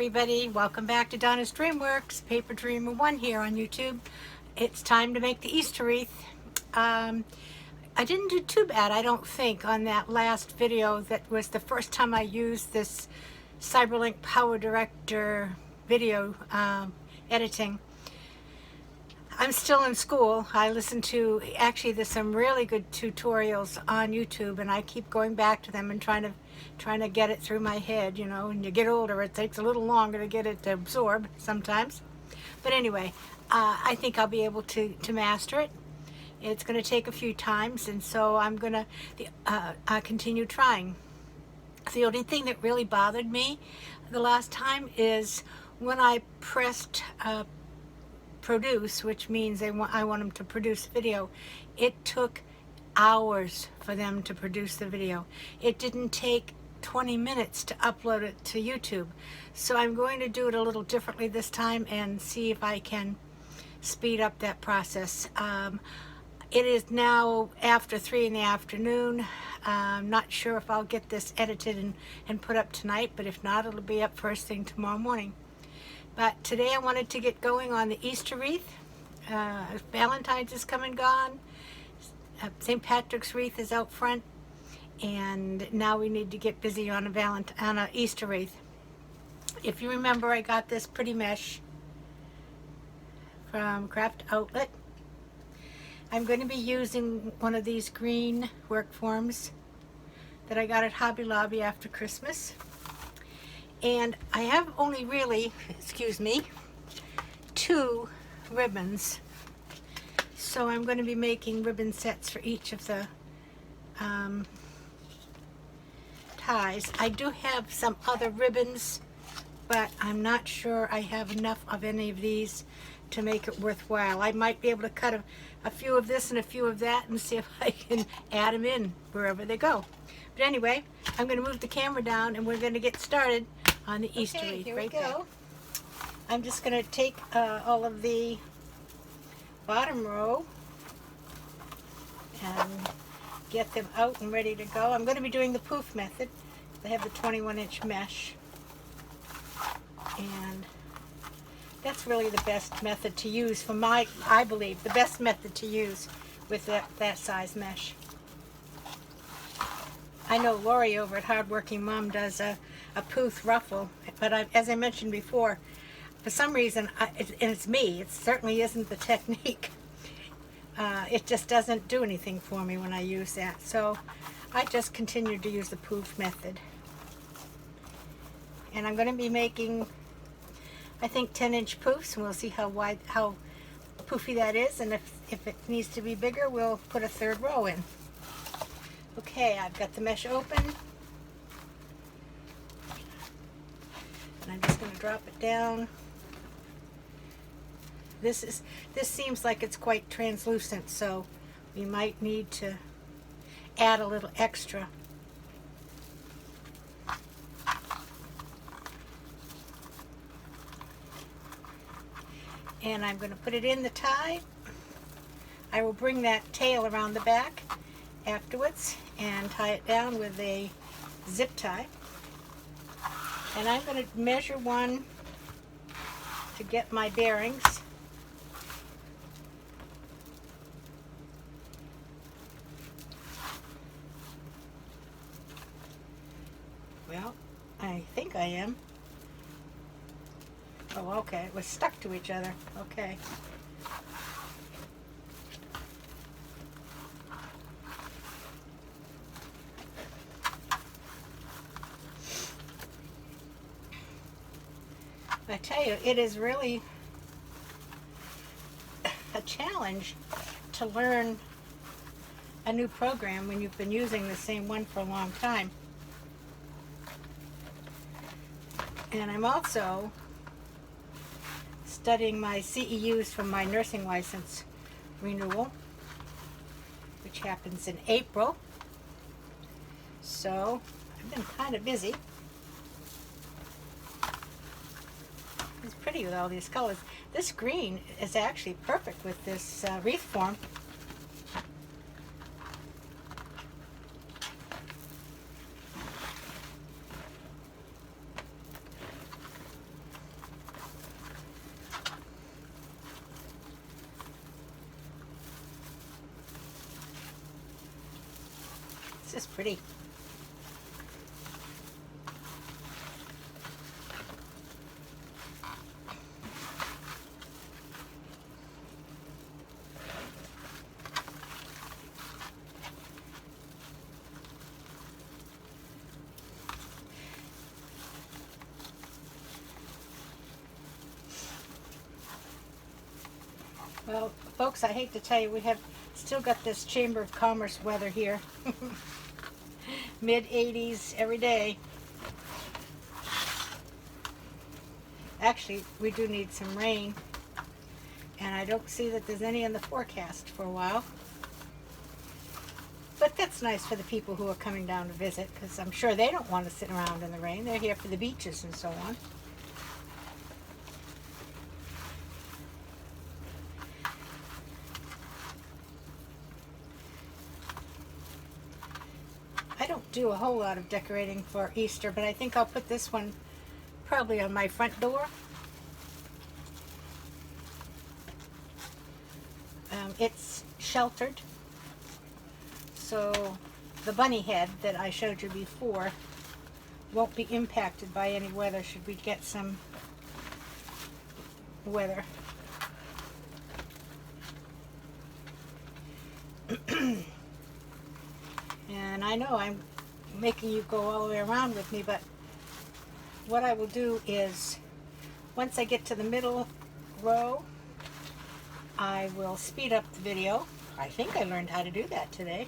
everybody, welcome back to Donna's Dreamworks. Paper Dreamer 1 here on YouTube. It's time to make the Easter wreath. I didn't do too bad, I don't think, on that last video. That was the first time I used this Cyberlink Power Director video editing. I'm still in school. I listen to, actually there's some really good tutorials on YouTube, and I keep going back to them and trying to get it through my head. You know, when you get older it takes a little longer to get it to absorb sometimes. But anyway, I think I'll be able to master it. It's going to take a few times, and so I'm going to continue trying. The only thing that really bothered me the last time is when I pressed produce, which means I want them to produce video. It took hours for them to produce the video. It didn't take 20 minutes to upload it to YouTube. So I'm going to do it a little differently this time and see if I can speed up that process. It is now after 3 in the afternoon. I'm not sure if I'll get this edited and put up tonight, but if not, it'll be up first thing tomorrow morning. But today I wanted to get going on the Easter wreath. Valentine's is come and gone. St. Patrick's wreath is out front. And now we need to get busy on a Easter wreath. If you remember, I got this pretty mesh from Craft Outlet. I'm going to be using one of these green work forms that I got at Hobby Lobby after Christmas. And I have only really, excuse me, 2 ribbons. So I'm going to be making ribbon sets for each of the ties. I do have some other ribbons, but I'm not sure I have enough of any of these to make it worthwhile. I might be able to cut a few of this and a few of that and see if I can add them in wherever they go. But anyway, I'm going to move the camera down and we're going to get started on the Easter wreath. Here we go. I'm just going to take all of the bottom row and get them out and ready to go. I'm going to be doing the poof method. I have the 21-inch mesh, and that's really the best method to use for I believe, the best method to use with that size mesh. I know Lori over at Hardworking Mom does a poof ruffle, but as I mentioned before, for some reason, and it's me, it certainly isn't the technique. It just doesn't do anything for me when I use that. So I just continued to use the poof method. And I'm going to be making, I think, 10-inch poofs, and we'll see how poofy that is, and if it needs to be bigger, we'll put a 3rd row in. Okay, I've got the mesh open, and I'm just going to drop it down. This seems like it's quite translucent, so we might need to add a little extra. And I'm going to put it in the tie. I will bring that tail around the back afterwards and tie it down with a zip tie. And I'm going to measure one to get my bearings. Well, I think I am. Oh, okay, it was stuck to each other. Okay. I tell you, it is really a challenge to learn a new program when you've been using the same one for a long time. And I'm also studying my CEUs from my nursing license renewal, which happens in April. So I've been kind of busy. It's pretty with all these colors. This green is actually perfect with this wreath form. It's just pretty. Well, folks, I hate to tell you, we have still got this Chamber of Commerce weather here. Mid-80s every day. Actually, we do need some rain, and I don't see that there's any in the forecast for a while. But that's nice for the people who are coming down to visit, because I'm sure they don't want to sit around in the rain. They're here for the beaches and so on. I don't do a whole lot of decorating for Easter, but I think I'll put this one probably on my front door. It's sheltered, so the bunny head that I showed you before won't be impacted by any weather should we get some weather. And I know I'm making you go all the way around with me, but what I will do is once I get to the middle row, I will speed up the video. I think I learned how to do that today.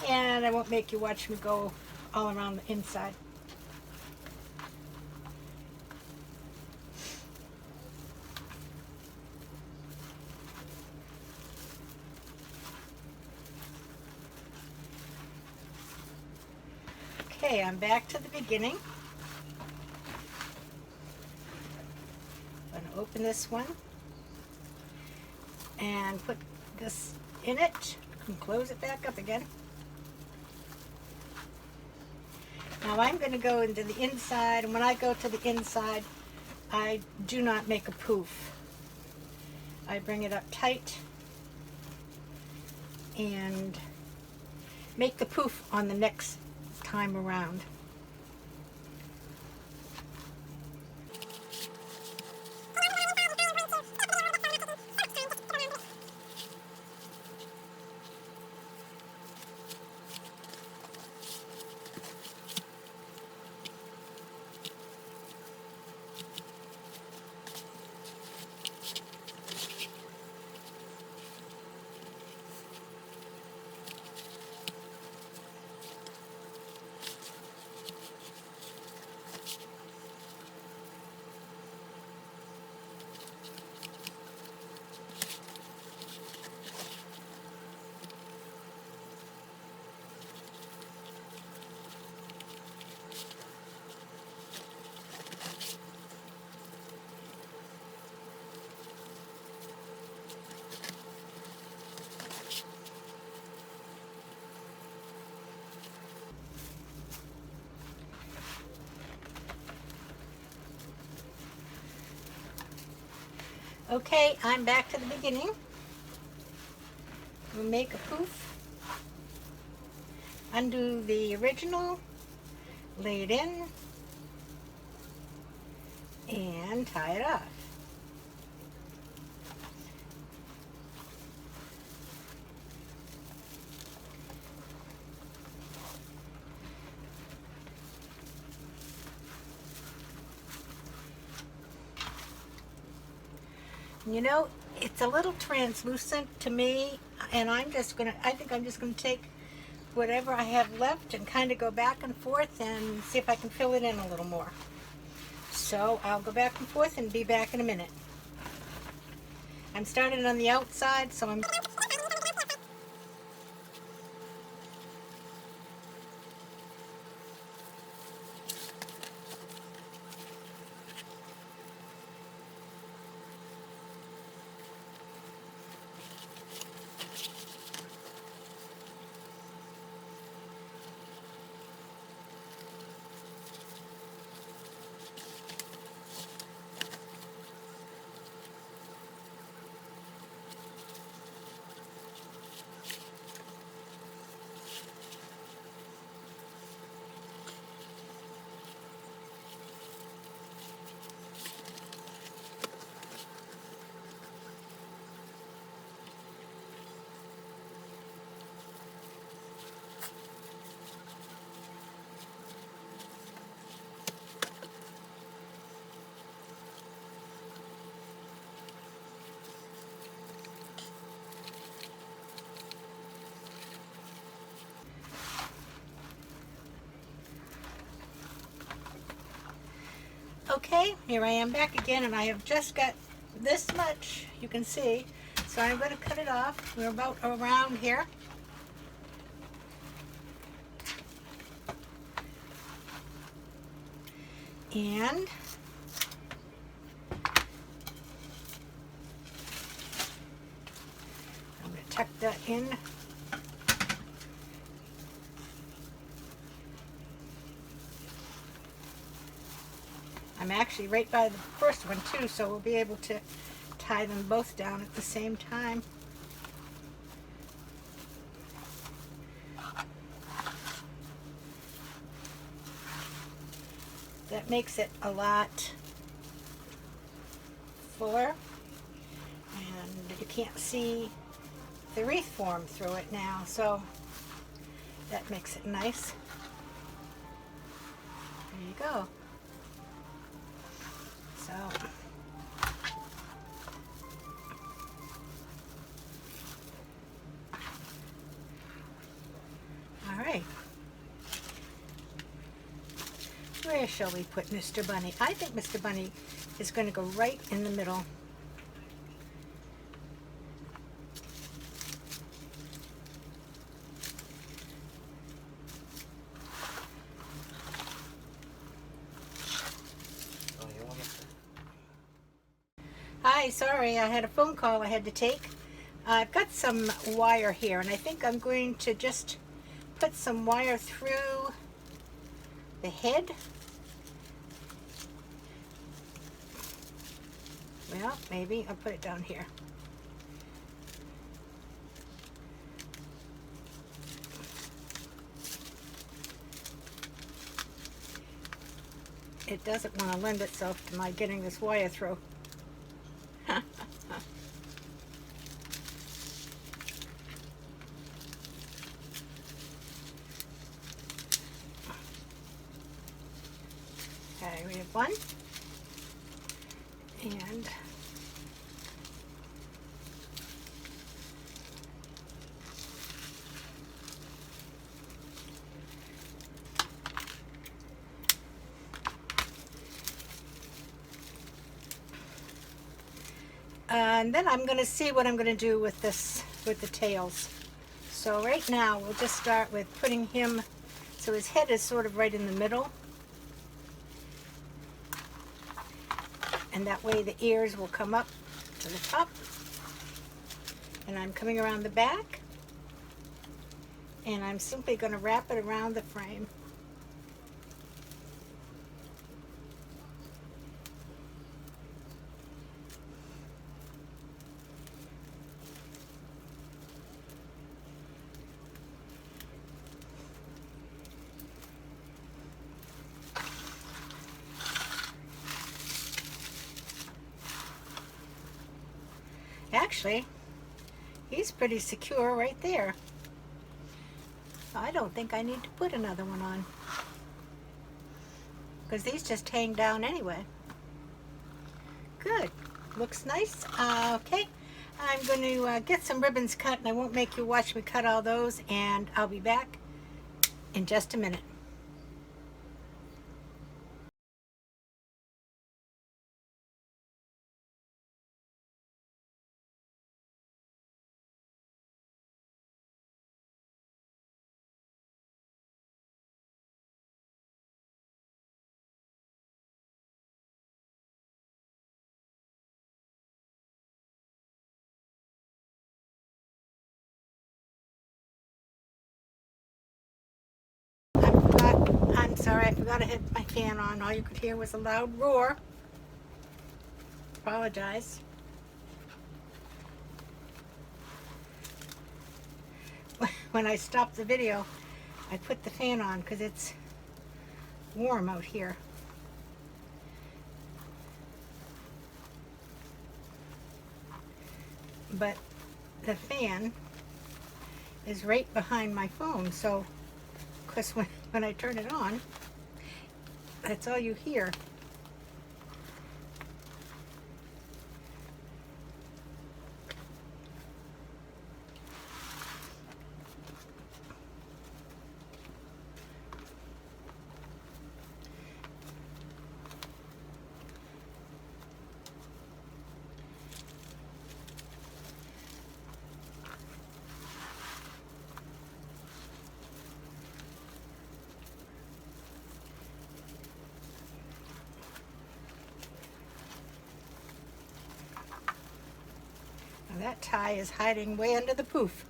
And I won't make you watch me go all around the inside. Okay, I'm back to the beginning. I'm going to open this one and put this in it and close it back up again. Now I'm going to go into the inside, and when I go to the inside, I do not make a poof. I bring it up tight and make the poof on the next time around. Okay, I'm back to the beginning. We'll make a poof, undo the original, lay it in, and tie it off. You know, it's a little translucent to me, and I think I'm just gonna take whatever I have left and kind of go back and forth and see if I can fill it in a little more. So I'll go back and forth and be back in a minute. I'm starting on the outside, so I'm Okay, here I am back again, and I have just got this much, you can see. So I'm going to cut it off. We're about around here. And I'm going to tuck that in. I'm actually right by the first one too, so we'll be able to tie them both down at the same time. That makes it a lot fuller, and you can't see the wreath form through it now, so that makes it nice. There you go. So all right, where shall we put Mr. Bunny? I think Mr. Bunny is going to go right in the middle. Hi, sorry, I had a phone call I had to take. I've got some wire here, and I think I'm going to just put some wire through the head. Well, maybe I'll put it down here. It doesn't want to lend itself to my getting this wire through. Okay, we have one. And then I'm going to see what I'm going to do with this, with the tails. So right now we'll just start with putting him so his head is sort of right in the middle. And that way the ears will come up to the top. And I'm coming around the back. And I'm simply going to wrap it around the frame. Actually, he's pretty secure right there. I don't think I need to put another one on, because these just hang down anyway. Good. Looks nice. Okay. I'm going to get some ribbons cut, and I won't make you watch me cut all those, and I'll be back in just a minute. I'm sorry, I forgot to hit my fan on. All you could hear was a loud roar. Apologize. When I stopped the video, I put the fan on because it's warm out here. But the fan is right behind my phone, so because when I turn it on, that's all you hear. That tie is hiding way under the poof.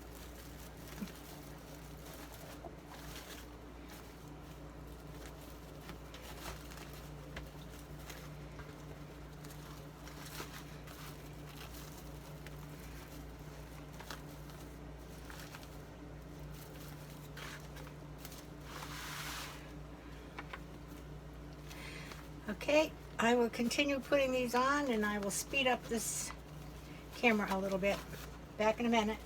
Okay, I will continue putting these on, and I will speed up this camera a little bit. Back in a minute.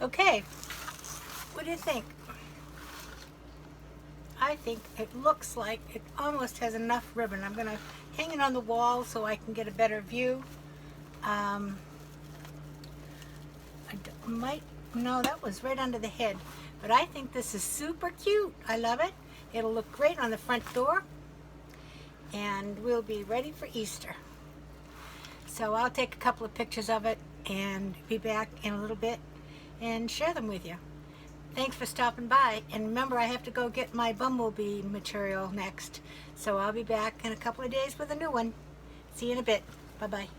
Okay, what do you think? I think it looks like it almost has enough ribbon. I'm going to hang it on the wall so I can get a better view. No, that was right under the head. But I think this is super cute. I love it. It'll look great on the front door. And we'll be ready for Easter. So I'll take a couple of pictures of it and be back in a little bit and share them with you. Thanks for stopping by. And remember, I have to go get my bumblebee material next. So I'll be back in a couple of days with a new one. See you in a bit. Bye-bye.